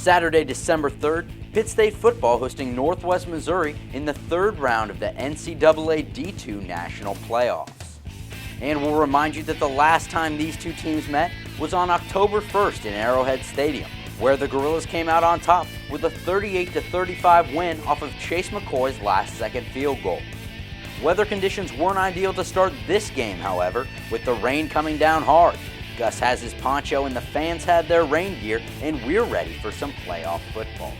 Saturday, December 3rd, Pitt State football hosting Northwest Missouri in the third round of the NCAA D2 National Playoffs. And we'll remind you that the last time these two teams met was on October 1st in Arrowhead Stadium, where the Gorillas came out on top with a 38-35 win off of Chase McCoy's last-second field goal. Weather conditions weren't ideal to start this game, however, with the rain coming down hard. Gus has his poncho and the fans had their rain gear, and we're ready for some playoff football.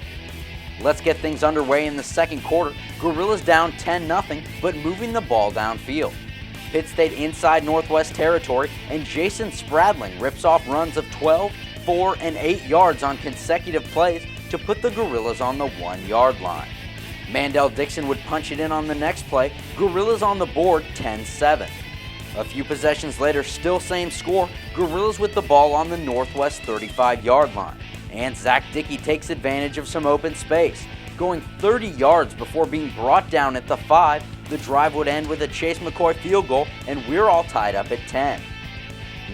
Let's get things underway in the second quarter. Gorillas down 10-0, but moving the ball downfield. Pitt State inside Northwest territory, and Jason Spradling rips off runs of 12, 4, and 8 yards on consecutive plays to put the Gorillas on the 1-yard line. Mandel Dixon would punch it in on the next play, Gorillas on the board 10-7. A few possessions later, still same score, Gorillas with the ball on the Northwest 35-yard line. And Zach Dickey takes advantage of some open space. Going 30 yards before being brought down at the 5, the drive would end with a Chase McCoy field goal, and we're all tied up at 10.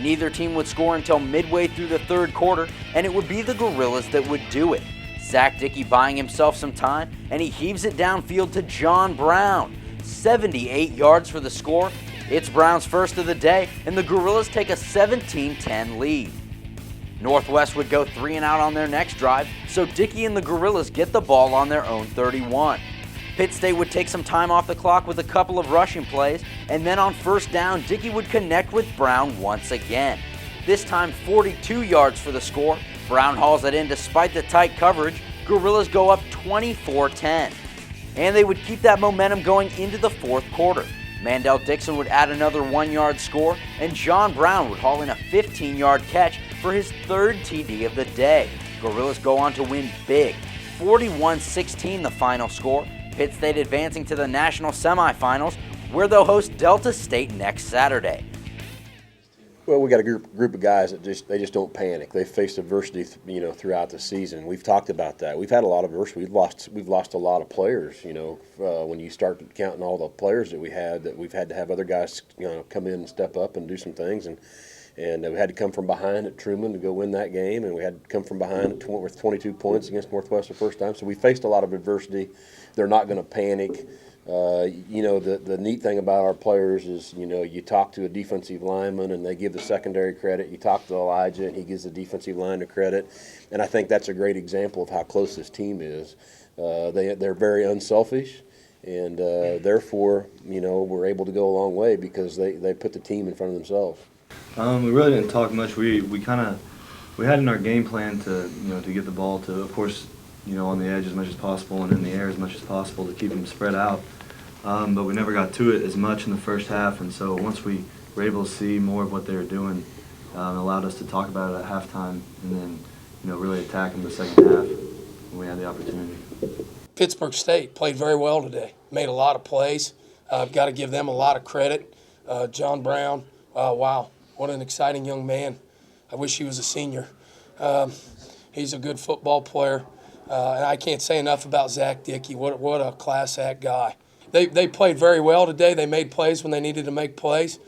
Neither team would score until midway through the third quarter, and it would be the Gorillas that would do it. Zach Dickey buying himself some time, and he heaves it downfield to John Brown. 78 yards for the score. It's Brown's first of the day, and the Gorillas take a 17-10 lead. Northwest would go 3 and out on their next drive, so Dickey and the Gorillas get the ball on their own 31. Pitt State would take some time off the clock with a couple of rushing plays, and then on first down, Dickey would connect with Brown once again. This time 42 yards for the score. Brown hauls it in despite the tight coverage. Gorillas go up 24-10. And they would keep that momentum going into the fourth quarter. Mandel Dixon would add another 1-yard score, and John Brown would haul in a 15-yard catch for his third TD of the day. Gorillas go on to win big. 41-16 the final score. Pitt State advancing to the national semifinals, where they'll host Delta State next Saturday. Well, we got a group of guys that they just don't panic. They've faced adversity, throughout the season. We've talked about that. We've had a lot of adversity. We've lost a lot of players. When you start counting all the players that we've had to have other guys, come in and step up and do some things, and we had to come from behind at Truman to go win that game, and we had to come from behind with 22 points against Northwest the first time. So we faced a lot of adversity. They're not going to panic. The neat thing about our players is, you talk to a defensive lineman and they give the secondary credit. You talk to Elijah and he gives the defensive line the credit. And I think that's a great example of how close this team is. They're very unselfish, and therefore, we're able to go a long way because they put the team in front of themselves. We really didn't talk much. We had in our game plan to get the ball to, of course, on the edge as much as possible and in the air as much as possible to keep them spread out. But we never got to it as much in the first half, and so once we were able to see more of what they were doing, it allowed us to talk about it at halftime and then, really attack in the second half when we had the opportunity. Pittsburgh State played very well today, made a lot of plays. I've got to give them a lot of credit. John Brown, wow, what an exciting young man. I wish he was a senior. He's a good football player. And I can't say enough about Zach Dickey. What a class act guy. They played very well today. They made plays when they needed to make plays.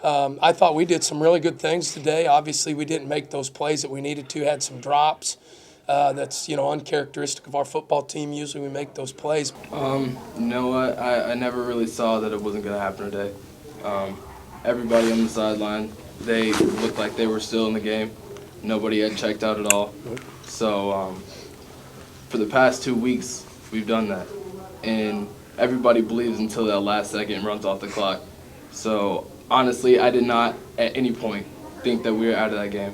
I thought we did some really good things today. Obviously, we didn't make those plays that we needed to. Had some drops. That's uncharacteristic of our football team. Usually, we make those plays. You know what? I never really saw that it wasn't going to happen today. Everybody on the sideline, they looked like they were still in the game. Nobody had checked out at all. So. For the past 2 weeks, we've done that. And everybody believes until that last second runs off the clock. So, honestly, I did not at any point think that we were out of that game.